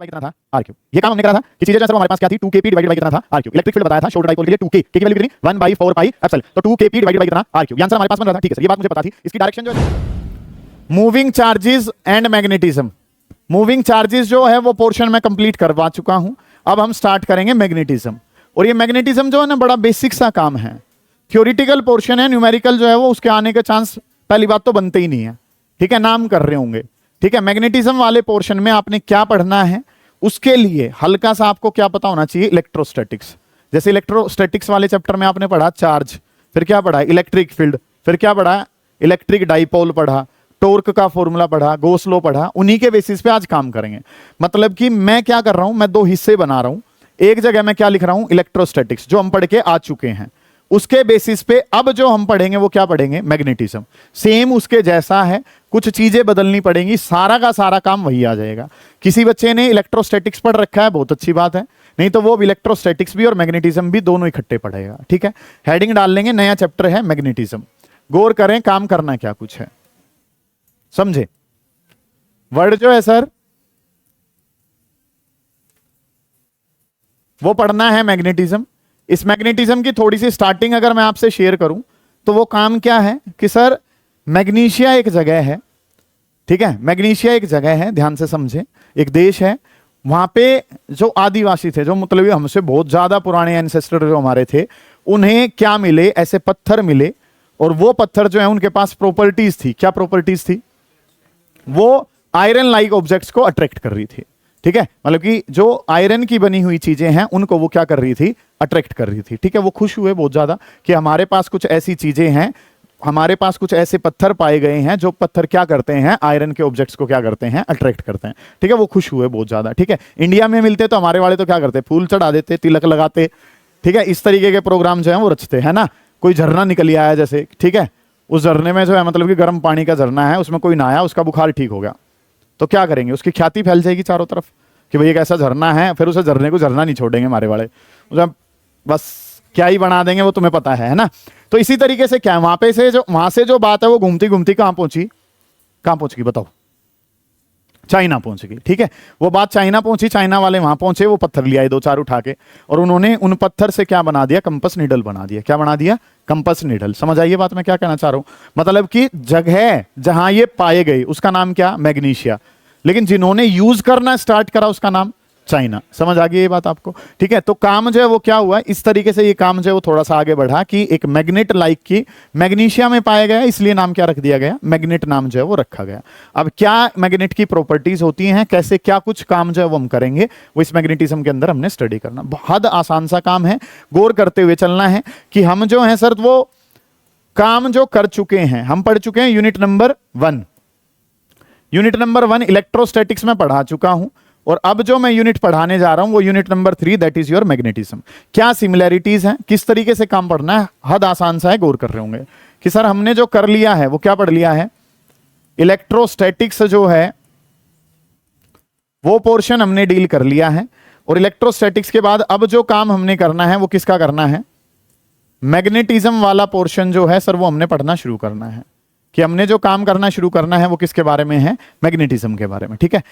कितना था are cube. ये काम हमने करा था कि चीजें जैसे हमारे पास क्या थी 2kp डिवाइडेड बाय कितना था आर क्यूब। इलेक्ट्रिक फील्ड बताया था शॉर्ट डाइपोल के लिए 2k की वैल्यू कितनी 1/4 पाई एप्सिलॉन, तो 2kp डिवाइडेड बाय कितना आर क्यूब। ये आंसर हमारे पास बन रहा था। ठीक है सर, ये बात मुझे पता थी। इसकी डायरेक्शन जो है moving charges and magnetism. Moving charges जो है वो पोर्शन में कंप्लीट करवा चुका हूं। अब हम स्टार्ट करेंगे मैग्नेटिज्म। और ये मैग्नेटिज्म जो है ना बड़ा बेसिक सा काम है, थ्योरेटिकल पोर्शन है, न्यूमेरिकल जो है वो उसके आने के चांस पहली बात तो बनते ही नहीं है। ठीक है, नाम कर रहे होंगे। ठीक है, मैग्नेटिज्म वाले पोर्शन में आपने क्या पढ़ना है, उसके लिए हल्का सा आपको क्या पता होना चाहिए, इलेक्ट्रोस्टैटिक्स। जैसे इलेक्ट्रोस्टैटिक्स वाले चैप्टर में आपने पढ़ा चार्ज, फिर क्या पढ़ा इलेक्ट्रिक फील्ड, फिर क्या पढ़ा इलेक्ट्रिक डाइपोल पढ़ा, टॉर्क का फॉर्मूला पढ़ा, गॉस लॉ पढ़ा। उन्हीं के बेसिस पे आज काम करेंगे। मतलब कि मैं क्या कर रहा हूं, मैं दो हिस्से बना रहा हूं। एक जगह मैं क्या लिख रहा हूं, इलेक्ट्रोस्टैटिक्स जो हम पढ़ के आ चुके हैं, उसके बेसिस पे अब जो हम पढ़ेंगे वो क्या पढ़ेंगे, मैग्नेटिज्म। सेम उसके जैसा है, कुछ चीजें बदलनी पड़ेंगी, सारा का सारा काम वही आ जाएगा। किसी बच्चे ने इलेक्ट्रोस्टैटिक्स पढ़ रखा है, बहुत अच्छी बात है, नहीं तो वो इलेक्ट्रोस्टैटिक्स भी और मैग्नेटिज्म भी दोनों इकट्ठे पढ़ेगा। ठीक है, हेडिंग डाल लेंगे, नया चैप्टर है मैग्नेटिज्म। गौर करें काम करना क्या कुछ है, समझे। वर्ड जो है सर वो पढ़ना है मैग्नेटिज्म। इस मैग्नेटिज्म की थोड़ी सी स्टार्टिंग अगर मैं आपसे शेयर करूं तो वो काम क्या है कि सर मैग्नीशिया एक जगह है। ठीक है, मैग्नीशिया एक जगह है, ध्यान से समझे, एक देश है। वहां पे जो आदिवासी थे, जो मतलब हमसे बहुत ज्यादा पुराने एंसेस्टर जो हमारे थे, उन्हें क्या मिले, ऐसे पत्थर मिले। और वो पत्थर जो है उनके पास प्रॉपर्टीज थी। क्या प्रॉपर्टीज थी, वो आयरन लाइक ऑब्जेक्ट्स को अट्रैक्ट कर रही थी। ठीक है, मतलब कि जो आयरन की बनी हुई चीजें हैं उनको वो क्या कर रही थी, अट्रैक्ट कर रही थी। ठीक है, वो खुश हुए बहुत ज्यादा कि हमारे पास कुछ ऐसी चीजें हैं, हमारे पास कुछ ऐसे पत्थर पाए गए हैं जो पत्थर क्या करते हैं, आयरन के ऑब्जेक्ट्स को क्या करते हैं, अट्रैक्ट करते हैं। ठीक है, वो खुश हुए बहुत ज्यादा। ठीक है, इंडिया में मिलते तो हमारे वाले तो क्या करते, फूल चढ़ा देते, तिलक लगाते। ठीक है, इस तरीके के प्रोग्राम जो है वो रचते हैं ना। कोई झरना निकल आया जैसे, ठीक है, उस झरने में जो है मतलब कि गर्म पानी का झरना है, उसमें कोई नहाया, उसका बुखार ठीक हो गया, तो क्या करेंगे, उसकी ख्याति फैल जाएगी चारों तरफ कि भाई एक ऐसा झरना है। फिर उस झरने को झरना नहीं छोड़ेंगे हमारे वाले, बस क्या ही बना देंगे, वो तुम्हें पता है ना। तो इसी तरीके से क्या है, वहां से जो बात है वो घूमती घूमती कहां पहुंची, कहां पहुंच गई बताओ, चाइना पहुंच गई। ठीक है, वो बात चाइना पहुंची, चाइना वाले वहां पहुंचे, वो पत्थर ले आए दो चार उठा के, और उन्होंने उन पत्थर से क्या बना दिया, कंपस नीडल बना दिया। क्या बना दिया, कंपस नीडल। समझ आइए बात मैं क्या कहना चाह रहा हूं। मतलब कि जगह जहां ये पाए गए उसका नाम क्या, मैग्नीशिया, लेकिन जिन्होंने यूज करना स्टार्ट करा उसका नाम चाइना। समझ आ गई ये बात आपको। ठीक है, तो काम जो है वो क्या हुआ, इस तरीके से ये काम जो है वो थोड़ा सा आगे बढ़ा कि एक मैग्नेट लाइक की मैग्नीशिया में पाया गया, इसलिए नाम क्या रख दिया गया, मैग्नेट नाम जो है वो रखा गया। अब क्या मैग्नेट की प्रॉपर्टीज होती हैं, कैसे क्या कुछ काम जो है वो हम करेंगे, वो इस मैग्नेटिज्म के अंदर हमने स्टडी करना। बहुत आसान सा काम है, गौर करते हुए चलना है कि हम जो है सर वो काम जो कर चुके हैं, हम पढ़ चुके हैं unit number 1। Unit number 1 electrostatics में पढ़ा चुका हूं, और अब जो मैं यूनिट पढ़ाने जा रहा हूं वो unit number 3, that is your magnetism. क्या सिमिलैरिटीज हैं, किस तरीके से काम पढ़ना है, हद आसान सा है। गौर कर रहे होंगे कि सर हमने जो कर लिया है वो क्या पढ़ लिया है, इलेक्ट्रोस्टैटिक्स जो है वो पोर्शन हमने डील कर लिया है। और इलेक्ट्रोस्टैटिक्स के बाद अब जो काम हमने करना है वो किसका करना है, मैग्नेटिज्म वाला पोर्शन जो है सर वो हमने पढ़ना शुरू करना है। कि हमने जो काम करना शुरू करना है वो किसके बारे में है, मैग्नेटिज्म के बारे में। ठीक है,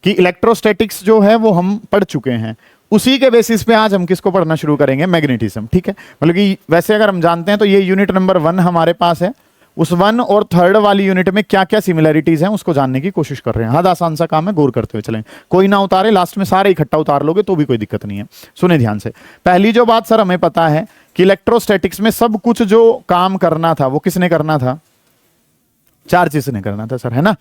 कि इलेक्ट्रोस्टैटिक्स जो है वो हम पढ़ चुके हैं, उसी के बेसिस पे आज हम किसको पढ़ना शुरू करेंगे, मैग्नेटिज्म। ठीक है, मतलब कि वैसे अगर हम जानते हैं तो ये यूनिट नंबर 1 हमारे पास है, उस 1 और 3rd वाली यूनिट में क्या क्या सिमिलैरिटीज हैं उसको जानने की कोशिश कर रहे हैं। हद आसान सा काम है, गौर करते हुए चलें, कोई ना उतारे, लास्ट में सारे इकट्ठा उतार लोगे तो भी कोई दिक्कत नहीं है। सुने ध्यान से, पहली जो बात सर हमें पता है कि इलेक्ट्रोस्टैटिक्स में सब कुछ जो काम करना था वो किसने करना था, चार्जेस ने करना था सर, है ना।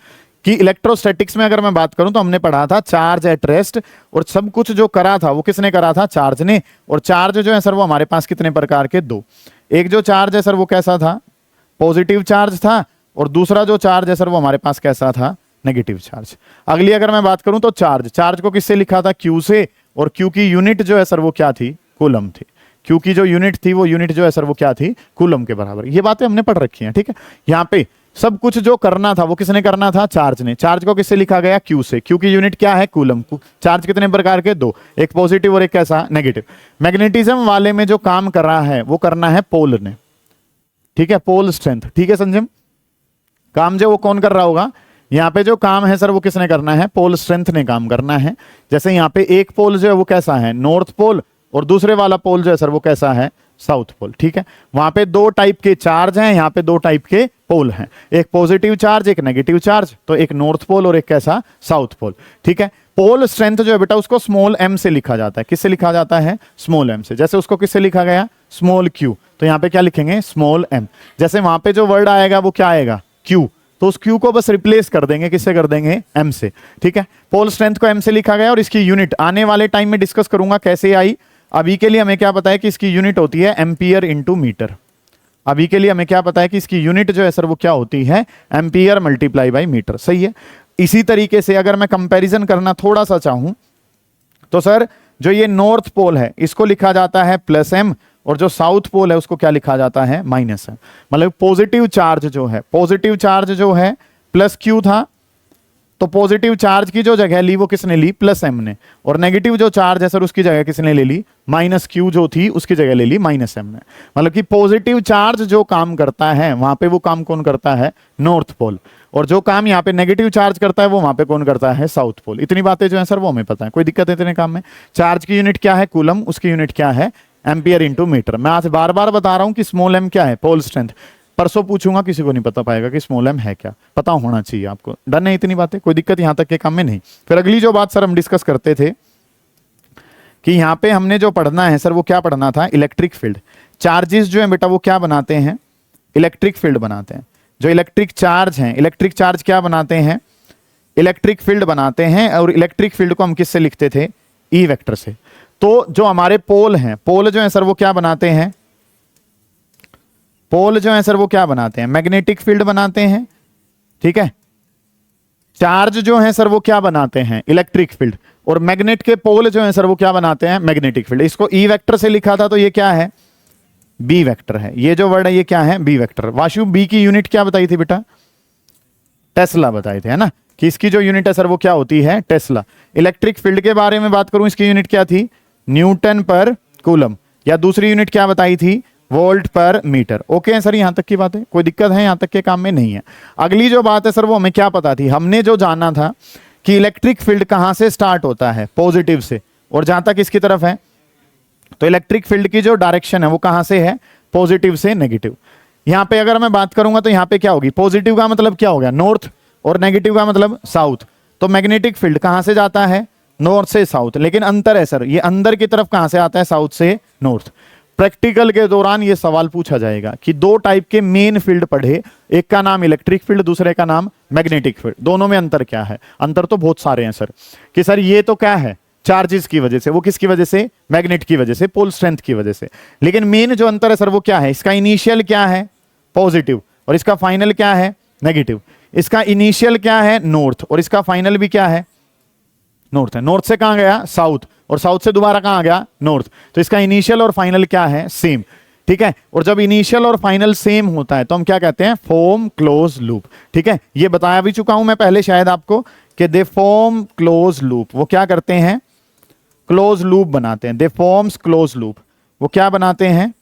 कि इलेक्ट्रोस्टैटिक्स में अगर मैं बात करूं तो हमने पढ़ा था चार्ज एट रेस्ट, और सब कुछ जो करा था वो किसने करा था, चार्ज ने। और चार्ज जो है सर वो हमारे पास कितने प्रकार के, 2। एक जो चार्ज है सर वो कैसा था, पॉजिटिव चार्ज था, और दूसरा जो चार्ज है सर वो हमारे पास कैसा था, नेगेटिव चार्ज। अगली अगर मैं बात करूं तो चार्ज को किससे लिखा था, क्यू से, और क्यू की यूनिट जो है सर वो क्या थी, कूलम थी। क्यू की जो यूनिट थी वो यूनिट जो है सर वो क्या थी, कूलम के बराबर। ये बातें हमने पढ़ रखी हैं। ठीक है, यहाँ पे सब कुछ जो करना था वो किसने करना था, चार्ज ने। चार्ज को किससे लिखा गया, क्यू से। क्यू की यूनिट क्या है, कूलम। चार्ज कितने प्रकार के, 2, एक पॉजिटिव और एक कैसा, नेगेटिव। मैग्नेटिज्म वाले में जो काम कर रहा है वो करना है पोल ने। ठीक है, पोल स्ट्रेंथ। ठीक है संजम, काम जो वो कौन कर रहा होगा, यहाँ पे जो काम है सर वो किसने करना है, पोल स्ट्रेंथ ने काम करना है। जैसे यहाँ पे एक पोल जो है वो कैसा है, नॉर्थ पोल, और दूसरे वाला पोल जो है सर वो कैसा है, साउथ पोल। ठीक है, वहां पे दो टाइप के चार्ज हैं, यहाँ पे दो टाइप के पोल हैं, एक पॉजिटिव चार्ज एक नेगेटिव चार्ज, तो एक नॉर्थ पोल और एक कैसा, साउथ पोल। ठीक है, पोल स्ट्रेंथ जो है बेटा उसको स्मॉल m से लिखा जाता है। किससे लिखा जाता है, स्मॉल m से। जैसे उसको किससे लिखा गया, स्मॉल q, तो यहाँ पे क्या लिखेंगे, स्मॉल m। जैसे वहां पे जो वर्ड आएगा वो क्या आएगा, q, तो उस q को बस रिप्लेस कर देंगे, किससे कर देंगे, m से। ठीक है, पोल स्ट्रेंथ को m से लिखा गया और इसकी यूनिट आने वाले टाइम में डिस्कस करूंगा कैसे आई। अभी के लिए हमें क्या पता है कि इसकी यूनिट होती है एम्पियर इंटू मीटर। अभी के लिए हमें क्या पता है कि इसकी यूनिट जो है सर वो क्या होती है, एम्पियर मल्टीप्लाई बाई मीटर। सही है। इसी तरीके से अगर मैं कंपैरिजन करना थोड़ा सा चाहूं तो सर जो ये नॉर्थ पोल है इसको लिखा जाता है प्लस m, और जो साउथ पोल है उसको क्या लिखा जाता है, माइनस m। मतलब पॉजिटिव चार्ज जो है, पॉजिटिव चार्ज जो है प्लस q था, तो पॉजिटिव चार्ज की जो जगह ली वो किसने ली, प्लस m ने, और नेगेटिव जो चार्ज है सर उसकी जगह किसने ले ली, माइनस q जो थी उसकी जगह ले ली माइनस m ने। मतलब कि पॉजिटिव चार्ज जो काम करता है वहां पे वो काम कौन करता है, नॉर्थ पोल, और जो काम यहाँ पे नेगेटिव चार्ज करता है वो वहां पे कौन करता है, साउथ पोल। इतनी बातें जो है सर वो हमें पता है, कोई दिक्कत है इतने काम में। चार्ज की यूनिट क्या है, कूलम, उसकी यूनिट क्या है, एम्पियर इंटू मीटर। मैं आज बार बार बता रहा हूं कि स्मॉल m क्या है, पोल स्ट्रेंथ। परसों पूछूंगा, किसी को नहीं पता पाएगा कि स्मॉल m है क्या, पता होना चाहिए आपको। डन है इतनी बातें, कोई दिक्कत यहां तक के काम में नहीं। फिर अगली जो बात सर हम डिस्कस करते थे कि यहाँ पे हमने जो पढ़ना है सर वो क्या पढ़ना था, इलेक्ट्रिक फील्ड। चार्जेस जो है बेटा वो क्या बनाते हैं, इलेक्ट्रिक फील्ड बनाते हैं। जो इलेक्ट्रिक चार्ज हैं, इलेक्ट्रिक चार्ज क्या बनाते हैं, इलेक्ट्रिक फील्ड बनाते हैं। और इलेक्ट्रिक फील्ड को हम किससे लिखते थे, ई वेक्टर से। तो जो हमारे पोल हैं, पोल जो है सर वो क्या बनाते हैं, पोल जो है सर वो क्या बनाते हैं, मैग्नेटिक फील्ड बनाते हैं। ठीक है, चार्ज जो है सर वो क्या बनाते हैं, इलेक्ट्रिक फील्ड, और मैग्नेट के पोल जो है सर वो क्या बनाते हैं, मैग्नेटिक फील्ड। इसको ई वेक्टर से लिखा था तो ये क्या है, बी वेक्टर है। ये जो वर्ड है ये क्या है, बी वेक्टर। वाशु बी की यूनिट क्या बताई थी बेटा, टेस्ला बताए थे, है ना, कि इसकी जो यूनिट है सर वो क्या होती है, टेस्ला। इलेक्ट्रिक फील्ड के बारे में बात करूं, इसकी यूनिट क्या थी, न्यूटन पर कूलम, या दूसरी यूनिट क्या बताई थी, वोल्ट पर मीटर। ओके है सर, यहां तक की बात है, कोई दिक्कत है यहां तक के काम में नहीं है। अगली जो बात है सर वो हमें क्या पता थी, हमने जो जाना था कि इलेक्ट्रिक फील्ड कहां से स्टार्ट होता है, पॉजिटिव से, और जहां तक इसकी तरफ है, तो इलेक्ट्रिक फील्ड की जो डायरेक्शन है वो कहां से है, पॉजिटिव से नेगेटिव। यहां पे अगर मैं बात करूंगा तो यहां पे क्या होगी, पॉजिटिव का मतलब क्या हो गया, नॉर्थ, और नेगेटिव का मतलब साउथ। तो मैग्नेटिक फील्ड कहां से जाता है, नॉर्थ से साउथ। लेकिन अंतर है सर, ये अंदर की तरफ कहां से आता है, साउथ से नॉर्थ। प्रैक्टिकल के दौरान ये सवाल पूछा जाएगा कि दो टाइप के मेन फील्ड पढ़े, एक का नाम इलेक्ट्रिक फील्ड, दूसरे का नाम मैग्नेटिक फील्ड। दोनों में अंतर क्या है, अंतर तो बहुत सारे हैं सर। कि सर ये तो क्या है, चार्जेस की वजह से, वो किसकी वजह से, मैग्नेट की वजह से, पोल स्ट्रेंथ की वजह से। लेकिन मेन जो अंतर है सर वो क्या है, इसका इनिशियल क्या है, पॉजिटिव, और इसका फाइनल क्या है, नेगेटिव। इसका इनिशियल क्या है, नॉर्थ, और इसका फाइनल भी क्या है, नॉर्थ है। नॉर्थ से कहां गया, साउथ, और साउथ से दोबारा कहां गया, नॉर्थ। तो इसका इनिशियल और फाइनल क्या है, सेम। ठीक है, और जब इनिशियल और फाइनल सेम होता है तो हम क्या कहते हैं, फॉर्म क्लोज लूप। ठीक है, ये बताया भी चुका हूं मैं पहले शायद आपको कि दे फॉर्म क्लोज लूप। वो क्या करते हैं, क्लोज लूप बनाते हैं, दे फॉर्म्स क्लोज लूप। वो क्या बनाते हैं,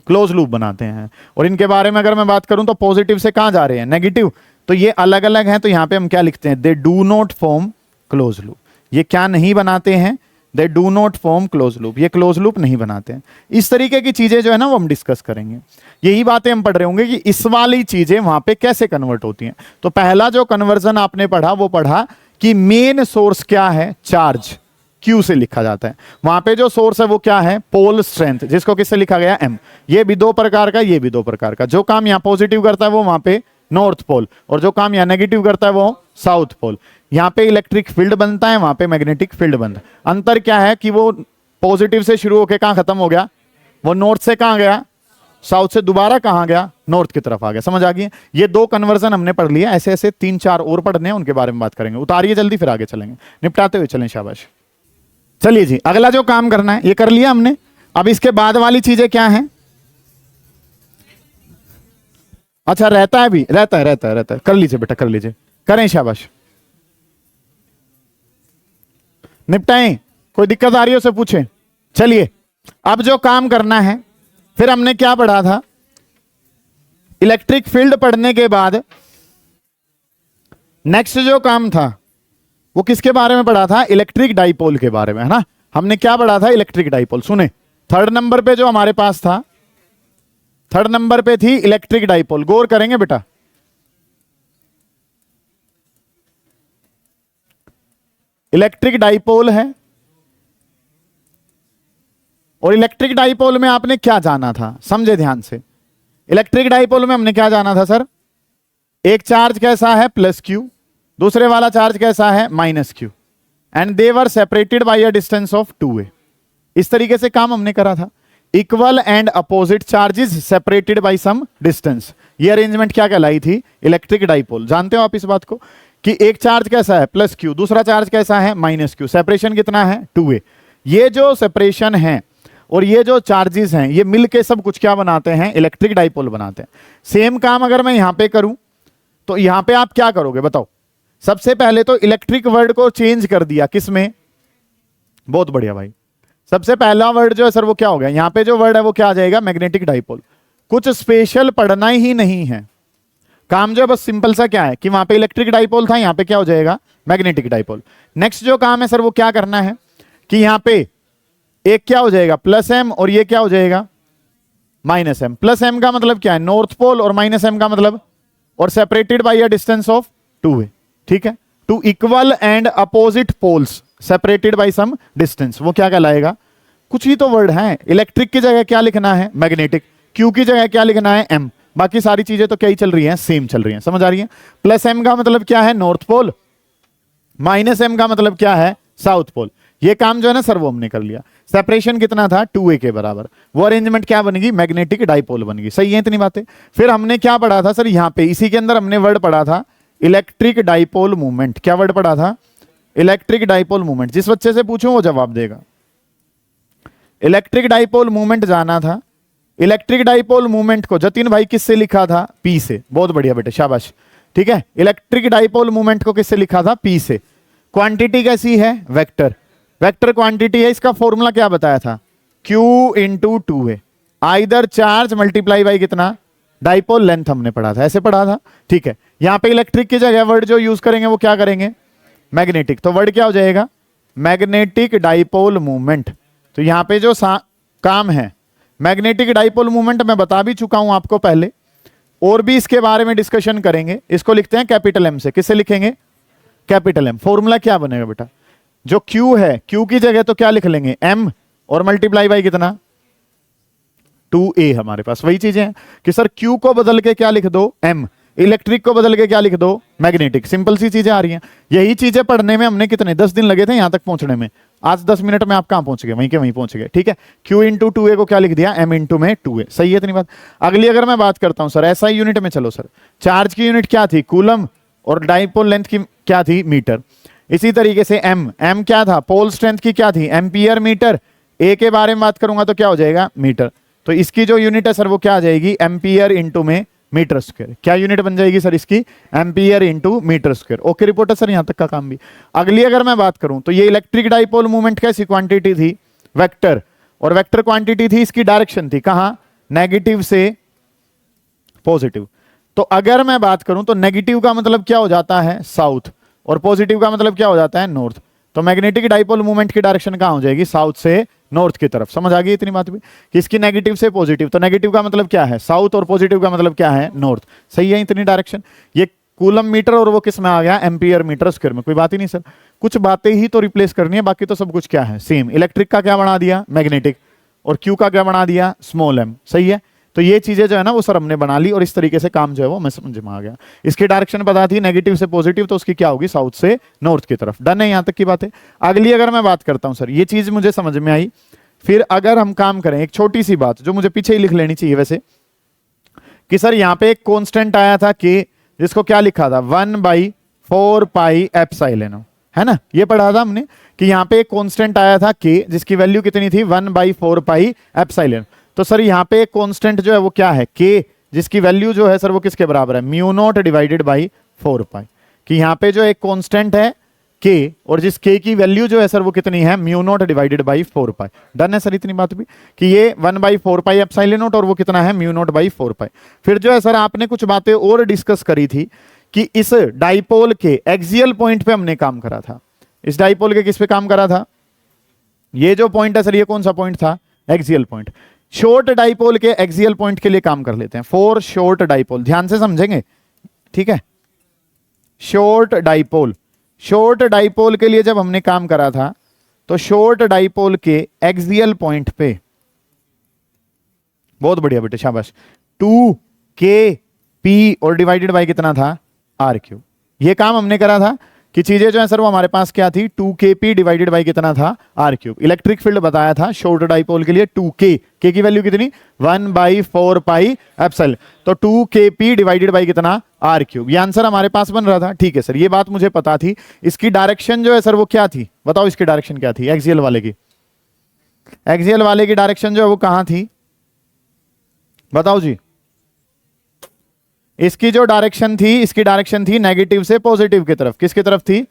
क्लोज लूप बनाते हैं। और इनके बारे में अगर मैं बात करूं तो पॉजिटिव से कहां जा रहे हैं, नेगेटिव, तो ये अलग अलग हैं। तो यहां पे हम क्या लिखते हैं, they do not form close loop. ये क्या नहीं बनाते हैं, they do not form close loop, ये क्लोज लूप नहीं बनाते हैं। इस तरीके की चीजें जो है ना वो हम डिस्कस करेंगे। यही बातें हम पढ़ रहे होंगे कि इस वाली चीजें वहां पे कैसे कन्वर्ट होती हैं। तो पहला जो कन्वर्जन आपने पढ़ा वो पढ़ा कि मेन सोर्स क्या है, चार्ज, Q से लिखा जाता है। वहां पे जो सोर्स है वो क्या है, पोल स्ट्रेंथ, जिसको किससे लिखा गया, M। ये भी दो प्रकार का, ये भी दो प्रकार का। जो काम यहाँ पॉजिटिव करता है वो वहां पे नॉर्थ पोल, और जो काम यहाँ नेगेटिव करता है वो साउथ पोल। यहाँ पे इलेक्ट्रिक फील्ड बनता है, वहां पे मैग्नेटिक फील्ड बनता है। अंतर क्या है कि वो पॉजिटिव से शुरू होकर कहां खत्म हो गया, वो नॉर्थ से कहां गया, साउथ से दोबारा कहां गया, नॉर्थ की तरफ आ गया। समझ आ गई? ये दो कन्वर्जन हमने पढ़ लिया। ऐसे ऐसे 3-4 और पढ़ने हैं, उनके बारे में बात करेंगे। उतारिए जल्दी, फिर आगे चलेंगे, निपटाते हुए चलें। शाबाश। चलिए जी, अगला जो काम करना है ये कर लिया हमने। अब इसके बाद वाली चीजें क्या हैं, अच्छा रहता है भी, रहता है, कर लीजिए बेटा, कर लीजिए, करें, शाबाश, निपटाएं। कोई दिक्कत आ रही है उसे पूछें। चलिए, अब जो काम करना है, फिर हमने क्या पढ़ा था, इलेक्ट्रिक फील्ड पढ़ने के बाद नेक्स्ट जो काम था वो किसके बारे में पढ़ा था? इलेक्ट्रिक डाइपोल के बारे में, है ना। हमने क्या पढ़ा था? Electric dipole. सुने, थर्ड नंबर पे जो हमारे पास था, थर्ड नंबर पे थी इलेक्ट्रिक डाइपोल। गौर करेंगे बेटा, इलेक्ट्रिक डाइपोल है। और इलेक्ट्रिक डाइपोल में आपने क्या जाना था? समझे ध्यान से। इलेक्ट्रिक डाइपोल में हमने क्या जाना था सर? एक चार्ज कैसा है? Plus q. दूसरे वाला चार्ज कैसा है? Minus q. And they were separated by a distance of 2a। इस तरीके से काम हमने करा था। Equal and opposite charges separated by some distance. ये अरेंजमेंट क्या कहलाई थी? Electric dipole. जानते हो आप इस बात को कि एक चार्ज कैसा है? Plus Q. दूसरा चार्ज कैसा है? Minus Q. सेपरेशन कितना है? 2a। ये जो सेपरेशन है और ये जो चार्जेस हैं, ये मिलके सब कुछ क्या बनाते हैं? इलेक्ट्रिक डाइपोल बनाते हैं। सेम काम अगर मैं यहां पे करूं तो यहां पे आप क्या करोगे बताओ? सबसे पहले तो इलेक्ट्रिक वर्ड को चेंज कर दिया। किसमें? बहुत बढ़िया भाई। सबसे पहला वर्ड जो है सर वो क्या हो गया? यहां पे जो वर्ड है वो क्या आ जाएगा? Magnetic dipole. कुछ स्पेशल पढ़ना ही नहीं है। काम जो है बस सिंपल सा क्या है कि वहां पे इलेक्ट्रिक डाइपोल था, यहां पे क्या हो जाएगा? Magnetic dipole. नेक्स्ट जो काम है सर वो क्या करना है कि यहां पे एक क्या हो जाएगा? प्लस एम, और ये क्या हो जाएगा? Minus M. प्लस एम का मतलब क्या है? नॉर्थ पोल, और माइनस एम का मतलब, और separated by a distance of 2a। ठीक है। Two equal and opposite poles separated by some distance, वो क्या कहलाएगा? कुछ ही तो वर्ड है। इलेक्ट्रिक की जगह क्या लिखना है? मैग्नेटिक। क्यू की जगह क्या लिखना है? एम। बाकी सारी चीजें तो क्या ही चल रही हैं? सेम चल रही हैं। समझ आ रही है? प्लस एम का मतलब क्या है? North pole. माइनस एम का मतलब क्या है? South pole. ये काम जो है ना सर वो हमने कर लिया। सेपरेशन कितना था? 2a के बराबर। वो अरेंजमेंट क्या बनेगी? मैग्नेटिक डाइपोल बनेगी। सही है इतनी बातें? फिर हमने क्या पढ़ा था सर? यहां पे इसी के अंदर हमने वर्ड पढ़ा था इलेक्ट्रिक डाइपोल मूवमेंट। क्या वर्ड पढ़ा था? Electric dipole movement. जिस बच्चे से पूछूं वो जवाब देगा। इलेक्ट्रिक डाइपोल मूवमेंट जाना था। इलेक्ट्रिक डाइपोल मूवमेंट को जतिन भाई किससे लिखा था? पी से। बहुत बढ़िया बेटे, शाबाश। ठीक है। इलेक्ट्रिक डाइपोल मूवमेंट को किससे लिखा था? पी से। क्वांटिटी कैसी है? वेक्टर। वेक्टर क्वांटिटी है। इसका फॉर्मूला क्या बताया था? Q into 2a। Either charge multiply by कितना? डाइपोल लेंथ हमने पढ़ा था, ऐसे पढ़ा था। ठीक है। यहां पे इलेक्ट्रिक की जगह वर्ड जो यूज करेंगे वो क्या करेंगे? मैग्नेटिक। तो वर्ड क्या हो जाएगा? Magnetic dipole movement. तो यहां पे जो काम है मैग्नेटिक डाइपोल मूवमेंट, मैं बता भी चुका हूं आपको पहले, और भी इसके बारे में डिस्कशन करेंगे। इसको लिखते हैं कैपिटल एम से। किससे लिखेंगे? Capital M. फॉर्मूला क्या बनेगा बेटा? जो Q है, Q की जगह तो क्या लिख लेंगे? M, और मल्टीप्लाई बाई कितना? 2a। हमारे पास वही चीजें हैं कि सर Q को बदल के क्या लिख दो? M। इलेक्ट्रिक को बदल के क्या लिख दो? मैग्नेटिक। सिंपल सी चीजें आ रही हैं। यही चीजें पढ़ने में हमने कितने 10 दिन लगे थे यहां तक पहुंचने में। आज 10 मिनट में आप कहां पहुंच गए? वहीं के वहीं पहुंच गए। ठीक है। Q इंटू 2a को क्या लिख दिया? M इंटू में 2a। सही है इतनी बात? अगली अगर मैं बात करता हूं सर SI यूनिट में, चलो सर, चार्ज की यूनिट क्या थी? कूलम। और डाइपोल लेंथ की क्या थी? मीटर। इसी तरीके से M क्या था? पोल स्ट्रेंथ की क्या थी? Ampere metre. A के बारे में बात करूंगा तो क्या हो जाएगा? मीटर। तो इसकी जो यूनिट है सर वो क्या आ जाएगी? एम्पियर इंटू में मीटर स्क्वायर। क्या यूनिट बन जाएगी सर इसकी? Ampere into metre square. Okay reporter sir, यहां तक का काम भी। अगली अगर मैं बात करूं तो ये इलेक्ट्रिक डाइपोल मूवमेंट कैसी क्वांटिटी थी? वेक्टर। और वेक्टर क्वांटिटी थी, इसकी डायरेक्शन थी कहां? नेगेटिव से पॉजिटिव। तो अगर मैं बात करूं तो नेगेटिव का मतलब क्या हो जाता है? साउथ। और पॉजिटिव का मतलब क्या हो जाता है? नॉर्थ। तो मैग्नेटिक डाइपोल मूवमेंट की डायरेक्शन कहां हो जाएगी? साउथ से नॉर्थ की तरफ। समझ आ गई इतनी बात भी कि इसकी नेगेटिव से पॉजिटिव। तो नेगेटिव का मतलब क्या है? साउथ, और पॉजिटिव का मतलब क्या है? नॉर्थ। सही है इतनी डायरेक्शन? ये कूलम मीटर, और वो किस में आ गया? एम्पियर मीटर स्क्वायर में। कोई बात ही नहीं सर, कुछ बातें ही तो रिप्लेस करनी है, बाकी तो सब कुछ क्या है? सेम। इलेक्ट्रिक का क्या बना दिया? मैग्नेटिक। और क्यू का क्या बना दिया? Small m। सही है। तो ये चीजें जो है ना वो सर हमने बना ली, और इस तरीके से काम जो है वो मैं समझ में आ गया। इसकी डायरेक्शन पता थी नेगेटिव से पॉजिटिव, तो उसकी क्या होगी? साउथ से नॉर्थ की तरफ। डन है यहां तक की बातें? अगली अगर मैं बात करता हूं सर, ये चीज मुझे समझ में आई। फिर अगर हम काम करें, एक छोटी सी बात जो मुझे पीछे ही लिख लेनी चाहिए वैसे, कि सर यहां पे एक कांस्टेंट आया था K, जिसको क्या लिखा था? 1/4 पाई एप्सिलॉन, है ना। ये पढ़ा था हमने कि यहां पे एक कांस्टेंट आया था K, जिसकी वैल्यू कितनी थी? 1/4 पाई एप्सिलॉन। तो सर यहाँ पे एक कांस्टेंट जो है वो क्या है? K, जिसकी वैल्यू जो है सर वो किसके बराबर है? म्यू नॉट डिवाइडेड बाई 4 पाई। कि यहाँ पे जो एक कांस्टेंट है K, और जिस K की वैल्यू जो है सर वो कितनी है? Mu naught divided by 4 pi. Done है सर इतनी बात भी कि ये 1/4 पाई एप्सिलॉन नॉट, और वो कितना है? म्यू नॉट बाई 4 पाई। फिर जो है सर आपने कुछ बातें और डिस्कस करी थी कि इस डाइपोल के एक्सियल पॉइंट पे हमने काम करा था। इस डाइपोल के किस पे काम करा था? ये जो पॉइंट है सर, ये कौन सा पॉइंट था? Axial point. शॉर्ट डाइपोल के एक्सियल पॉइंट के लिए काम कर लेते हैं। फॉर शॉर्ट डाइपोल, ध्यान से समझेंगे, ठीक है। शॉर्ट डाइपोल, शॉर्ट डाइपोल के लिए जब हमने काम करा था तो शॉर्ट डाइपोल के एक्सियल पॉइंट पे, बहुत बढ़िया बेटे, शाबाश, 2kp और डिवाइडेड बाय कितना था? r3। ये काम हमने करा था कि चीजें जो है सर वो हमारे पास क्या थी? 2kp डिवाइडेड बाय कितना था? r3। इलेक्ट्रिक फील्ड बताया था शॉर्ट डाइपोल के लिए 2k, k की वैल्यू कितनी? 1/4 पाई एप्सिलॉन। तो 2kp डिवाइडेड बाय कितना? r3। ये आंसर हमारे पास बन रहा था। ठीक है सर, ये बात मुझे पता थी। इसकी डायरेक्शन जो है सर वो क्या थी? बताओ इसकी डायरेक्शन क्या थी? एक्सियल वाले की, एक्सियल वाले की डायरेक्शन जो है वो कहां थी? बताओ जी। इसकी जो डायरेक्शन थी, इसकी डायरेक्शन थी नेगेटिव से पॉजिटिव की तरफ। किसकी तरफ थी?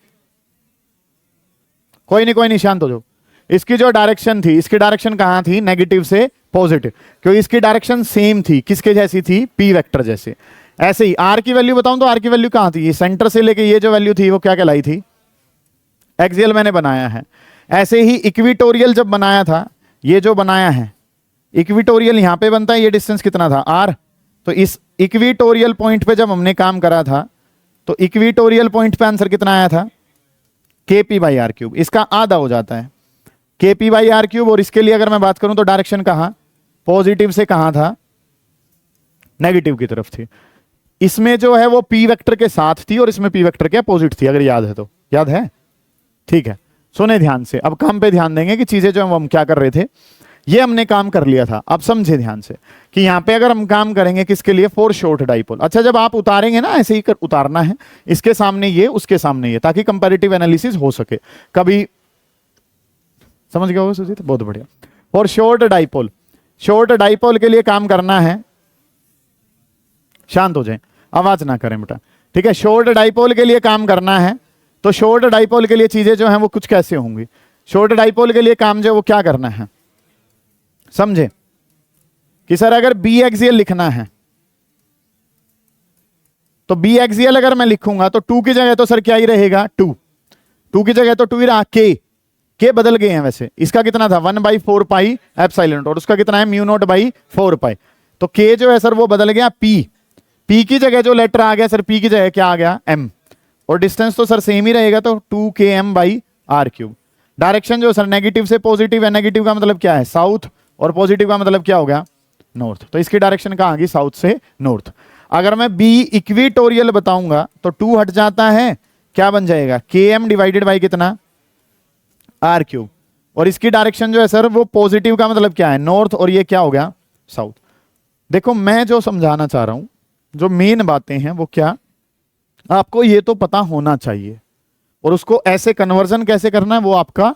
कोई नहीं, शांत हो जाओ। इसकी जो डायरेक्शन थी, इसकी डायरेक्शन कहां थी? नेगेटिव से पॉजिटिव, क्योंकि इसकी डायरेक्शन सेम थी। किसके जैसी थी? पी वेक्टर जैसे। ऐसे ही आर की वैल्यू बताऊं तो आर की वैल्यू कहां थी? ये सेंटर से लेके ये जो वैल्यू थी वो क्या कहलाई थी? एक्सियल मैंने बनाया है। ऐसे ही इक्विटोरियल जब बनाया था, ये जो बनाया है इक्विटोरियल यहां पे बनता है, ये डिस्टेंस कितना था? आर। तो इस इक्विटोरियल पॉइंट पे जब हमने काम करा था तो इक्विटोरियल पॉइंट पे आंसर कितना आया था? kp/r3। इसका आधा हो जाता है kp/r3। और इसके लिए अगर मैं बात करूं तो डायरेक्शन कहां? पॉजिटिव से कहां था? नेगेटिव की तरफ थी। इसमें जो है वो p वेक्टर के साथ थी और इसमें p वेक्टर के अपोजिट थी, अगर याद है तो। याद है? ठीक है, सुने ध्यान से। अब काम पे ध्यान देंगे कि चीजें जो हम क्या कर रहे थे, ये हमने काम कर लिया था। अब समझे ध्यान से कि यहां पे अगर हम काम करेंगे किसके लिए? For short dipole. अच्छा, जब आप उतारेंगे ना, ऐसे ही उतारना है, इसके सामने ये, उसके सामने ये, ताकि कंपैरेटिव एनालिसिस हो सके। कभी समझ गया होगा सुजीत? बहुत बढ़िया। For short dipole, short dipole के लिए काम करना है, शांत हो जाए, आवाज ना करें बेटा, ठीक है। शॉर्ट डाइपोल के लिए काम करना है तो शॉर्ट डाइपोल के लिए चीजें जो हैं वो कुछ कैसे होंगी? शॉर्ट डाइपोल के लिए काम जो वो क्या करना है, समझे? कि सर अगर बी एक्सियल लिखना है तो बी एक्सियल अगर मैं लिखूंगा तो 2 की जगह तो सर क्या ही रहेगा? 2 की जगह तो 2 ही रहा। के बदल गए हैं वैसे। इसका कितना था? 1/4 पाई एप्सिलॉन, और उसका कितना है? μ0/4 पाई। तो के जो है सर वो बदल गया पी की जगह जो लेटर आ गया सर, पी की जगह क्या आ गया? एम। और डिस्टेंस तो सर सेम ही रहेगा, तो 2km/r3। डायरेक्शन जो सर नेगेटिव से पॉजिटिव है, नेगेटिव का मतलब क्या है? साउथ, और पॉजिटिव का मतलब क्या हो गया? नॉर्थ। तो इसकी डायरेक्शन कहां आ गई? साउथ से नॉर्थ। अगर मैं बी इक्विटोरियल बताऊंगा तो 2 हट जाता है, क्या बन जाएगा? km डिवाइडेड बाई कितना? r3। और इसकी डायरेक्शन जो है सर वो पॉजिटिव का मतलब क्या है? नॉर्थ, और ये क्या हो गया? साउथ। देखो, मैं जो समझाना चाह रहा हूं, जो मेन बातें हैं वो क्या, आपको ये तो पता होना चाहिए, और उसको ऐसे कन्वर्जन कैसे करना है वो आपका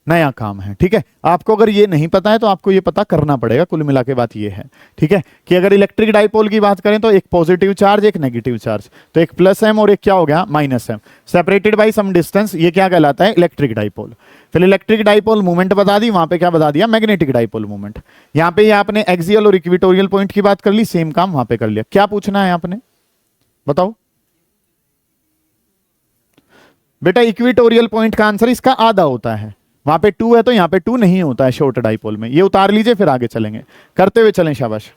नया काम है, ठीक है। आपको अगर ये नहीं पता है तो आपको ये पता करना पड़ेगा। कुल मिला के बात ये है, ठीक है, कि अगर इलेक्ट्रिक डाइपोल की बात करें तो एक पॉजिटिव चार्ज, एक नेगेटिव चार्ज, तो एक प्लस m और एक क्या हो गया? -m, separated by some distance, ये क्या कहलाता है? Electric dipole. फिर इलेक्ट्रिक डाइपोल मूवमेंट बता दी, वहां पे क्या बता दिया? Magnetic dipole movement. यहाँ पे आपने एक्सियल और इक्विटोरियल पॉइंट की बात कर ली, सेम काम वहां पे कर लिया। क्या पूछना है आपने, बताओ बेटा? इक्विटोरियल पॉइंट का आंसर इसका आधा होता है। वहां पे 2 है तो यहाँ पे 2 नहीं होता है शॉर्ट डाइपोल में। ये उतार लीजिए, फिर आगे चलेंगे, करते हुए चलें, शाबाश।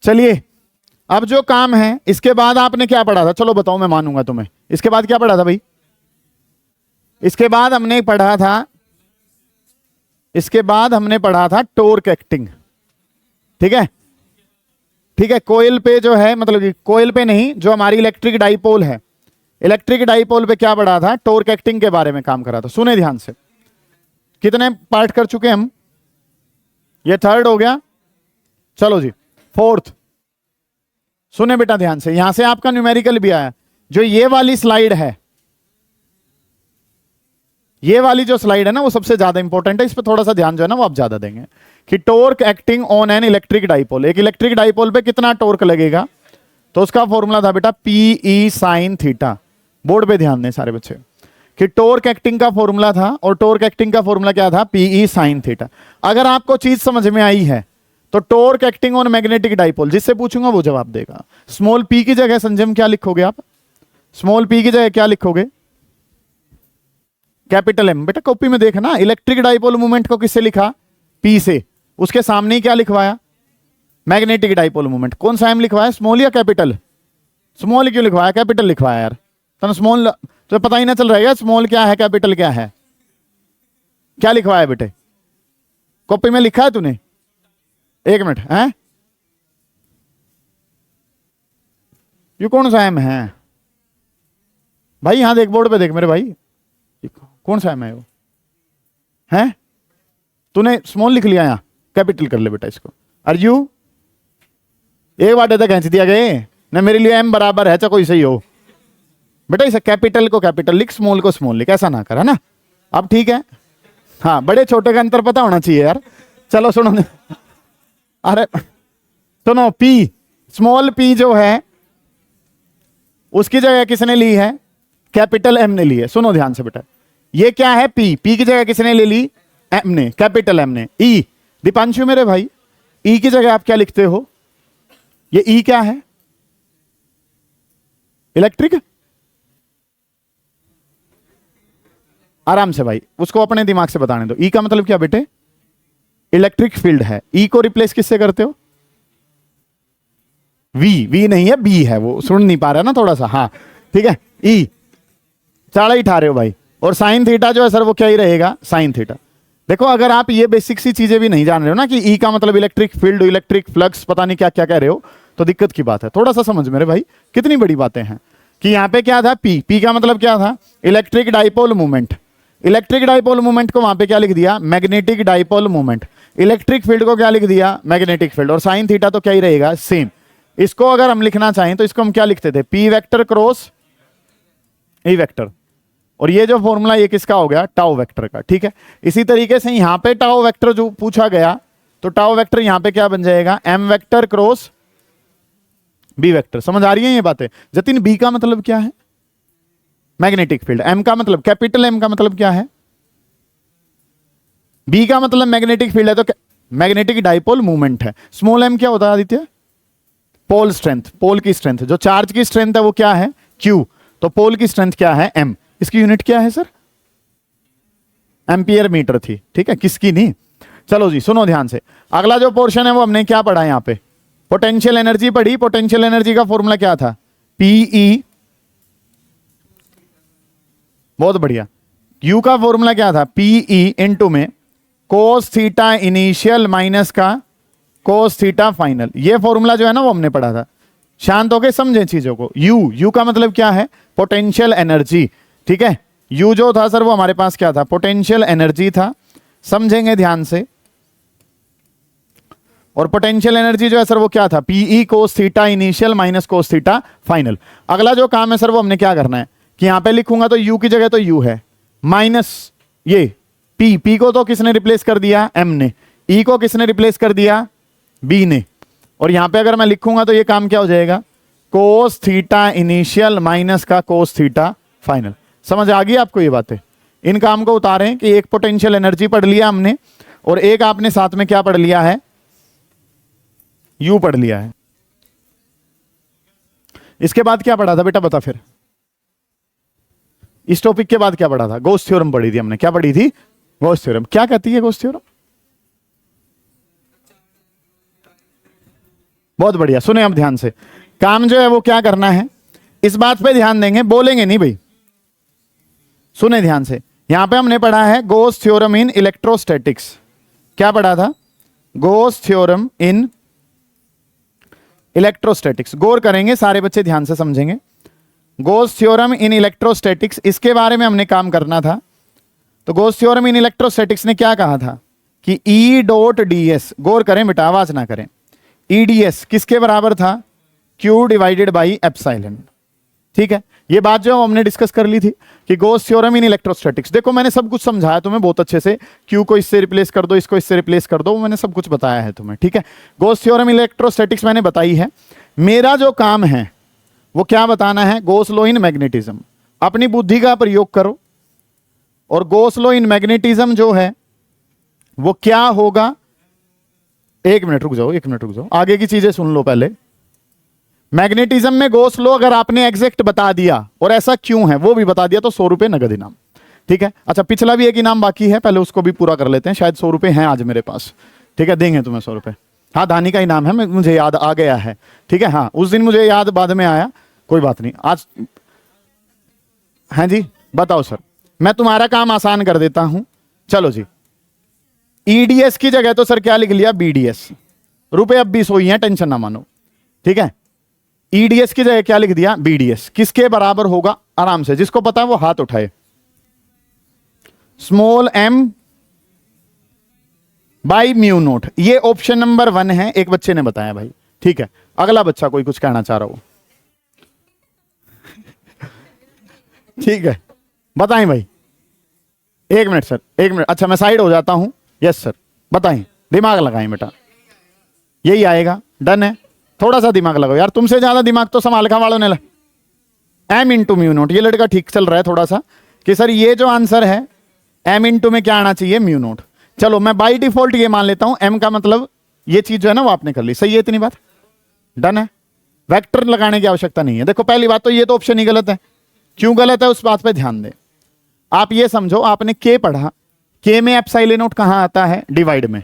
चलिए, अब जो काम है इसके बाद आपने क्या पढ़ा था? चलो बताओ, मैं मानूंगा तुम्हें। इसके बाद क्या पढ़ा था भाई? इसके बाद हमने पढ़ा था, इसके बाद हमने पढ़ा था टॉर्क एक्टिंग, ठीक है, ठीक है। कोयल पे जो है, मतलब कोयल पे नहीं, जो हमारी इलेक्ट्रिक डाइपोल है, इलेक्ट्रिक डाइपोल पे क्या पढ़ा था? टॉर्क एक्टिंग के बारे में काम करा था। सुने ध्यान से, कितने पार्ट कर चुके हम? ये 3rd हो गया। चलो जी 4th। सुने बेटा ध्यान से, यहां से आपका न्यूमेरिकल भी आया। जो ये वाली स्लाइड है, ये वाली जो स्लाइड है ना, वो सबसे ज्यादा इंपॉर्टेंट है। इस पर थोड़ा सा ध्यान जो है ना वो आप ज्यादा देंगे, कि torque acting on an electric dipole. एक इलेक्ट्रिक डाइपोल पे कितना टॉर्क लगेगा? तो उसका फॉर्मूला था बेटा PE sin थीटा। बोर्ड पे ध्यान दें सारे बच्चे, कि टॉर्क एक्टिंग का फॉर्मूला था, और टॉर्क एक्टिंग का फॉर्मूला क्या था? PE sin theta. अगर आपको चीज समझ में आई है तो torque acting on magnetic dipole, जिससे पूछूंगा वो जवाब देगा। स्मॉल पी की जगह संजय में क्या लिखोगे आप? स्मॉल पी की जगह क्या लिखोगे? Capital M. बेटा कॉपी में देखना, इलेक्ट्रिक डाइपोल मूवमेंट को किससे लिखा? पी से। उसके सामने ही क्या लिखवाया? Magnetic dipole movement. कौन सा एम लिखवाया, स्मॉल या कैपिटल? स्मॉल क्यों लिखवाया? कैपिटल लिखवाया यार। तो स्मॉल तो पता ही ना चल रहा है स्मॉल क्या है कैपिटल क्या है? क्या लिखवाया बेटे? कॉपी में लिखा है तूने? एक मिनट है, ये कौन सा एम है भाई? यहां देख, बोर्ड पे देख मेरे भाई, कौन सा एम है वो? है तूने स्मॉल लिख लिया, यहां कैपिटल कर ले बेटा इसको। आर यू एक बार तक खींच दिया गए ना, मेरे लिए एम बराबर है चाहे कोई सही हो बेटा, इसे कैपिटल को कैपिटल लिख, स्मॉल को स्मॉल लिख, ऐसा ना कर, है ना? अब ठीक है, हाँ बड़े छोटे का अंतर पता होना चाहिए यार। चलो सुनो, अरे सुनो, पी स्मॉल पी जो है उसकी जगह किसने ली है? कैपिटल एम ने ली है। सुनो ध्यान से बेटा, ये क्या है? पी। पी की जगह किसने ले ली? एम ने, कैपिटल एम ने। ई दीपांशु मेरे भाई, ई की जगह आप क्या लिखते हो? ये ई क्या है? इलेक्ट्रिक। आराम से भाई, उसको अपने दिमाग से बताने दो। ई का मतलब क्या बेटे? इलेक्ट्रिक फील्ड है। ई को रिप्लेस किससे करते हो? वी। वी नहीं है, बी है, वो सुन नहीं पा रहा ना थोड़ा सा, हाँ ठीक है। ई चाड़ा ही ठा रहे हो भाई। और साइन थीटा जो है सर वो क्या ही रहेगा? Sine theta. देखो अगर आप ये बेसिक सी चीजें भी नहीं जान रहे हो ना कि ई का मतलब इलेक्ट्रिक फील्ड, इलेक्ट्रिक फ्लक्स, पता नहीं क्या क्या कह रहे हो, तो दिक्कत की बात है। थोड़ा सा समझ मेरे भाई, कितनी बड़ी बातें हैं कि यहां पे क्या था? पी। पी का मतलब क्या था? Electric dipole movement. Electric dipole movement को वहां पे क्या लिख दिया? Magnetic dipole movement. Electric field को क्या लिख दिया? Magnetic field. और साइन थीटा तो क्या ही रहेगा? सेम। इसको अगर हम लिखना चाहें तो इसको हम क्या लिखते थे? P vector cross E vector. और ये जो फॉर्मूला ये किसका हो गया? टाउ वेक्टर का। ठीक है, इसी तरीके से यहां पे टाउ वेक्टर जो पूछा गया, तो टाउ वेक्टर यहां पे क्या बन जाएगा? M vector cross b vector. समझ आ रही है ये बातें? जतिन बी का मतलब क्या है? Magnetic field. एम का मतलब, कैपिटल एम का मतलब क्या है? बी का मतलब मैग्नेटिक फील्ड है, तो मैग्नेटिक डाइपोल मूवमेंट है। स्मॉल एम क्या होता है आदित्य? Pole strength. पोल की स्ट्रेंथ, जो चार्ज की स्ट्रेंथ है वो क्या है? क्यू। तो पोल की स्ट्रेंथ क्या है? एम। इसकी यूनिट क्या है सर? एम्पियर मीटर थी। ठीक है, किसकी नहीं। चलो जी सुनो ध्यान से, अगला जो पोर्शन है वो हमने क्या पढ़ा? यहां पे पोटेंशियल एनर्जी पढ़ी। पोटेंशियल एनर्जी का फॉर्मूला क्या था? पीई। बहुत बढ़िया। यू का फॉर्मूला क्या था? पीई इनटू में कोस थीटा इनिशियल माइनस का कोस थीटा फाइनल। ये फॉर्मूला जो है ना वो हमने पढ़ा था। शांत होके समझें चीजों को। यू, यू का मतलब क्या है? Potential energy. ठीक है, यू जो था सर वो हमारे पास क्या था? पोटेंशियल एनर्जी था। समझेंगे ध्यान से। और पोटेंशियल एनर्जी जो है सर वो क्या था? PE cos theta initial minus cos theta final. अगला जो काम है सर वो हमने क्या करना है कि यहां पे लिखूंगा तो यू की जगह तो यू है, माइनस ये पी। पी को तो किसने रिप्लेस कर दिया? एम ने। ई को किसने रिप्लेस कर दिया? बी ने। और यहां पे अगर मैं लिखूंगा तो ये काम क्या हो जाएगा? कोस थीटा इनिशियल माइनस का कोस थीटा फाइनल। समझ आ गई आपको ये बातें? इन काम को उतारें कि एक पोटेंशियल एनर्जी पढ़ लिया हमने और एक आपने साथ में क्या पढ़ लिया है? यू पढ़ लिया है। इसके बाद क्या पढ़ा था बेटा? बता फिर। इस टॉपिक के बाद क्या पढ़ा था? गॉस थ्योरम पढ़ी थी हमने। क्या पढ़ी थी? Gauss theorem. क्या कहती है गॉस थ्योरम? बहुत बढ़िया, सुने अब ध्यान से। काम जो है वो क्या करना है, इस बात पे ध्यान देंगे, बोलेंगे नहीं भाई। सुने ध्यान से, यहां पे हमने पढ़ा है गॉस थ्योरम इन इलेक्ट्रोस्टैटिक्स। क्या पढ़ा था? Gauss theorem in electrostatics. गौर करेंगे सारे बच्चे, ध्यान से समझेंगे। गॉस थ्योरम इन इलेक्ट्रोस्टैटिक्स, इसके बारे में हमने काम करना था। तो गॉस थ्योरम इन इलेक्ट्रोस्टैटिक्स ने क्या कहा था कि ई डॉट डी एस, गौर करें बेटा, आवाज ना करें, ई डी एस किसके बराबर था? Q divided by epsilon. ठीक है, ये बात जो हमने डिस्कस कर ली थी कि गॉस थ्योरम इन इलेक्ट्रोस्टैटिक्स। देखो मैंने सब कुछ समझाया तुम्हें बहुत अच्छे से। क्यू को इससे रिप्लेस कर दो, इसको इससे रिप्लेस कर दो, मैंने सब कुछ बताया है तुम्हें। ठीक है, गॉस थ्योरम इलेक्ट्रोस्टैटिक्स मैंने बताई है। मेरा जो काम है वो क्या बताना है? Gauss law in magnetism. अपनी बुद्धि का प्रयोग करो और गॉस लॉ इन मैग्नेटिज्म जो है वो क्या होगा एक मिनट रुक जाओ, एक मिनट रुक जाओ, आगे की चीजें सुन लो पहले। मैग्नेटिज्म में गोस लो अगर आपने एग्जैक्ट बता दिया और ऐसा क्यों है वो भी बता दिया तो 100 रुपए नगद इनाम। ठीक है, अच्छा पिछला भी एक इनाम बाकी है, पहले उसको भी पूरा कर लेते हैं, शायद 100 रुपए हैं आज मेरे पास। ठीक है, देंगे तुम्हें 100 रुपए। हाँ धानी का इनाम है, मुझे याद आ गया है। ठीक है, हाँ उस दिन मुझे याद बाद में आया, कोई बात नहीं आज। हाँ जी बताओ सर, मैं तुम्हारा काम आसान कर देता हूं। चलो जी, ईडीएस की जगह तो सर क्या लिख लिया, बीडीएस। रुपए अब 20 हुई हैं, टेंशन ना मानो। ठीक है, ईडीएस की जगह क्या लिख दिया, बीडीएस। किसके बराबर होगा, आराम से जिसको पता है वो हाथ उठाए। Small m by mu note, ये ऑप्शन नंबर 1 है, एक बच्चे ने बताया भाई। ठीक है, अगला बच्चा कोई कुछ कहना चाह रहा हो? ठीक है बताएं भाई, एक मिनट सर, एक मिनट। अच्छा मैं साइड हो जाता हूं। यस सर बताएं, दिमाग लगाएं बेटा, यही आएगा। डन है, थोड़ा सा दिमाग लगाओ यार, तुमसे ज्यादा दिमाग तो समालखा वालों ने एम इंटू म्यू नोट। ये लड़का ठीक चल रहा है थोड़ा सा कि सर ये जो आंसर है एम इंटू में क्या आना चाहिए, म्यू नोट। चलो मैं बाई डिफॉल्ट ये मान लेता हूं, एम का मतलब ये चीज जो है ना वो आपने कर ली। सही है इतनी बात? डन है, वेक्टर लगाने की आवश्यकता नहीं है। देखो पहली बात तो ये तो ऑप्शन ही गलत है। क्यों गलत है उस बात पे ध्यान दें। आप ये समझो, आपने के पढ़ा, के में एप्सिलॉन नोट कहां आता है, डिवाइड में।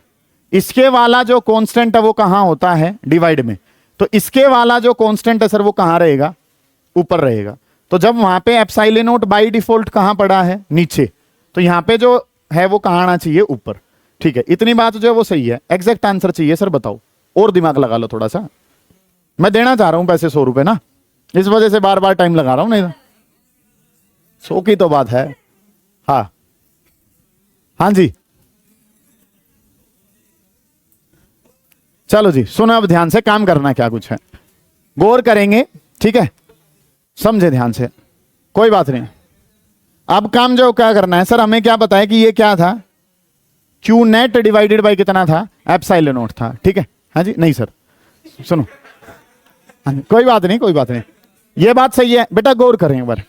इसके वाला जो कांस्टेंट है वो कहां होता है, डिवाइड में। तो इसके वाला जो कांस्टेंट है सर वो कहां रहेगा, ऊपर रहेगा। तो जब वहां पे एप्सिलॉन नोट बाई डिफॉल्ट कहां पड़ा है, नीचे, तो यहां पे जो है वो कहां आना चाहिए, ऊपर। ठीक है, इतनी बात जो है वो सही है। एग्जैक्ट आंसर चाहिए सर, बताओ, और दिमाग लगा लो थोड़ा सा। मैं देना चाह रहा हूं पैसे 100 रुपए ना, इस वजह से बार बार टाइम लगा रहा हूं। नहीं 100 की तो बात है। हाँ हाँ जी चलो जी, सुनो अब ध्यान से, काम करना क्या कुछ है, गौर करेंगे। ठीक है, समझे ध्यान से, कोई बात नहीं। अब काम जो क्या करना है सर, हमें क्या पता है कि ये क्या था, क्यू नेट डिवाइडेड बाय कितना था, एप्सिलॉन नोट था। ठीक है, हाँ जी, नहीं सर सुनो, कोई बात नहीं, कोई बात नहीं, ये बात सही है बेटा, गौर करें एक बार।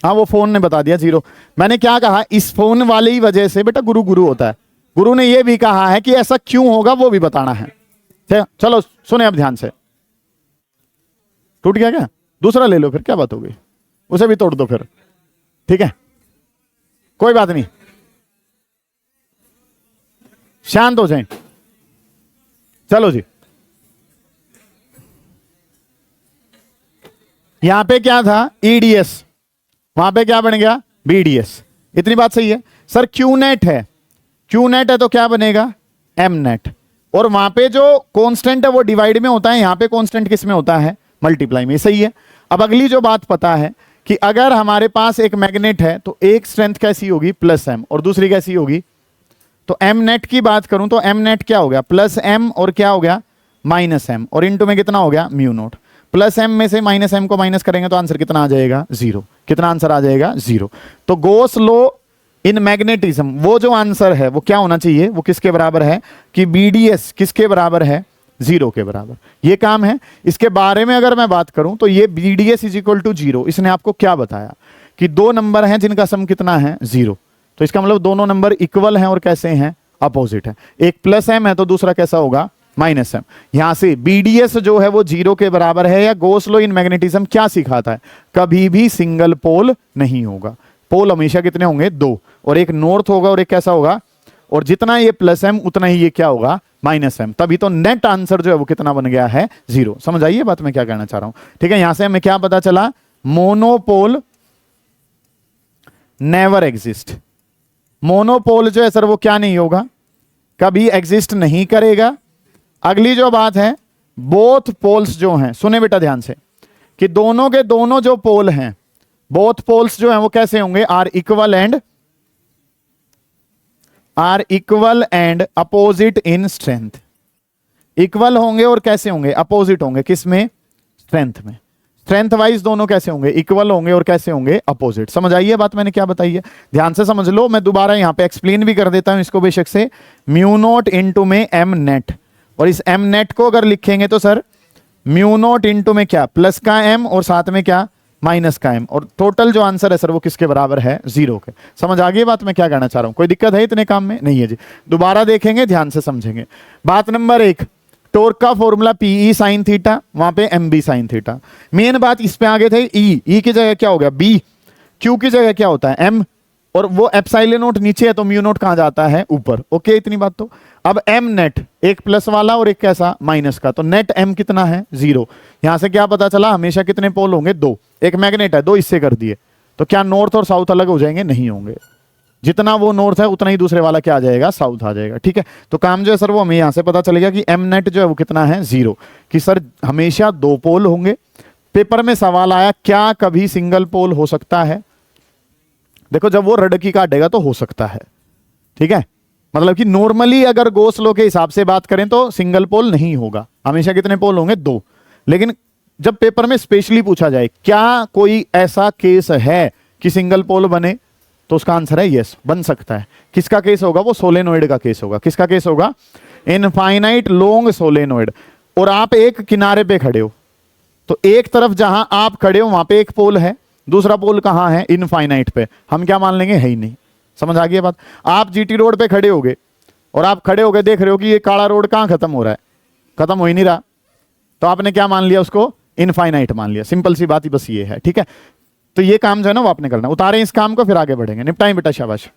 हाँ वो फोन ने बता दिया 0। मैंने क्या कहा, इस फोन वाली ही वजह से बेटा गुरु गुरु होता है। गुरु ने यह भी कहा है कि ऐसा क्यों होगा वो भी बताना है। चलो सुने अब ध्यान से। टूट गया क्या, दूसरा ले लो फिर, क्या बात हो गई, उसे भी तोड़ दो फिर। ठीक है, कोई बात नहीं, शांत हो जाएं। चलो जी, यहां पे क्या था, ईडीएस, वहां पे क्या बन गया, बीडीएस। इतनी बात सही है सर। क्यू नेट है, क्यू नेट है तो क्या बनेगा, एम नेट। और वहां पे जो कांस्टेंट है वो डिवाइड में होता है, यहां पे कांस्टेंट किस में होता है, मल्टीप्लाई में। सही है। अब अगली जो बात पता है कि अगर हमारे पास एक मैग्नेट है तो एक स्ट्रेंथ कैसी होगी, प्लस एम, और दूसरी कैसी होगी, तो एम नेट की बात करूं तो एम नेट क्या हो गया, प्लस एम, और क्या हो गया, माइनस एम, और इनटू में कितना हो गया, म्यू नोट। प्लस एम में से माइनस एम को माइनस करेंगे तो आंसर कितना आ जाएगा, 0। कितना आंसर आ जाएगा, 0। तो गोस लो इन मैग्नेटिज्म, वो जो आंसर है वो क्या होना चाहिए, वो किसके बराबर है, कि बीडीएस किसके बराबर है, 0 के बराबर। ये काम है। इसके बारे में अगर मैं बात करूं तो ये बीडीएस इज इक्वल टू 0, इसने आपको क्या बताया कि 2 नंबर हैं जिनका सम कितना है, 0। तो इसका मतलब दोनों नंबर इक्वल हैं और कैसे हैं, अपोजिट है। एक प्लस एम है तो दूसरा कैसा होगा, माइनस एम। यहां से बीडीएस जो है वो 0 के बराबर है। या गोस लॉ इन मैग्नेटिज्म क्या सिखाता है, कभी भी सिंगल पोल नहीं होगा, पोल हमेशा कितने होंगे, 2, और एक नॉर्थ होगा और एक कैसा होगा, और जितना ये प्लस एम उतना ही ये क्या होगा, माइनस एम। तभी तो नेट आंसर जो है वो कितना बन गया है, 0। समझ आइए बात मैं क्या कहना चाह रहा हूं। ठीक है, यहां से हमें क्या पता चला, मोनोपोल नेवर एग्जिस्ट। मोनोपोल जो है सर वो क्या नहीं होगा, कभी एग्जिस्ट नहीं करेगा। अगली जो बात है, बोथ पोल्स जो हैं, सुने बेटा ध्यान से, कि दोनों के दोनों जो पोल हैं, बोथ पोल्स जो हैं वो कैसे होंगे, are equal and opposite in strength. Equal होंगे और कैसे होंगे, अपोजिट होंगे, किसमें, स्ट्रेंथ में। स्ट्रेंथ वाइज दोनों कैसे होंगे, इक्वल होंगे और कैसे होंगे, अपोजिट। समझ आइए बात मैंने क्या बताई है, ध्यान से समझ लो। मैं दोबारा यहां पे एक्सप्लेन भी कर देता हूं इसको बेशक से। म्यू नोट इंटू में एम नेट, और इस m नेट को अगर लिखेंगे तो सर म्यू नोट इंटू में क्या, प्लस का m और साथ में क्या, माइनस का m, और टोटल जो आंसर है सर वो किसके बराबर है, 0 के। समझ आ गई बात मैं क्या कहना चाह रहा हूं? कोई दिक्कत है इतने काम में? नहीं है जी। दोबारा देखेंगे, ध्यान से समझेंगे। बात नंबर 1, टॉर्क का फॉर्मूला PE sin थीटा, वहां पे MB sin थीटा। मेन बात इस पे आगे थे, E की जगह क्या हो गया B, Q की जगह क्या होता है M, और वो एप्सिलॉन नोट नीचे है तो म्यू नोट कहां जाता है, ऊपर। ओके, इतनी बात। तो अब M नेट, एक प्लस वाला और एक कैसा, माइनस का, तो नेट M कितना है, 0। यहां से क्या पता चला, हमेशा कितने पोल होंगे, 2। एक मैग्नेट है, 2 इससे कर दिए, तो क्या नॉर्थ और साउथ अलग हो जाएंगे, नहीं होंगे। जितना वो नॉर्थ है उतना ही दूसरे वाला क्या आ जाएगा, साउथ आ जाएगा। ठीक है, तो काम जो है सर वो हमें यहां से पता चलेगा कि M नेट जो है वो कितना है, 0। कि सर हमेशा 2 पोल होंगे। पेपर में सवाल आया, क्या कभी सिंगल पोल हो सकता है? देखो जब वो रड की काटेगा तो हो सकता है, ठीक है। मतलब कि नॉर्मली अगर गोस लॉ के हिसाब से बात करें तो सिंगल पोल नहीं होगा, हमेशा कितने पोल होंगे, 2। लेकिन जब पेपर में स्पेशली पूछा जाए क्या कोई ऐसा केस है कि सिंगल पोल बने, तो उसका आंसर है यस, बन सकता है। किसका केस होगा वो, सोलेनोइड का केस होगा। किसका केस होगा, इनफाइनाइट लॉन्ग सोलेनोइड। और आप एक किनारे पे खड़े हो, तो एक तरफ जहां आप खड़े हो वहां पे एक पोल है, दूसरा पोल कहां है, इनफाइनाइट पे। हम क्या मान लेंगे, है ही नहीं। समझ आ गई बात? आप जीटी रोड पे खड़े होगे और आप खड़े होगे देख रहे हो कि ये काला रोड कहां खत्म हो रहा है, खत्म हो ही नहीं रहा, तो आपने क्या मान लिया, उसको इनफाइनाइट मान लिया। सिंपल सी बात ही बस ये है, ठीक है। तो ये काम जो है ना वो आपने करना। उतारें इस काम को, फिर आगे बढ़ेंगे। निपटाएं बेटा, शाबाश।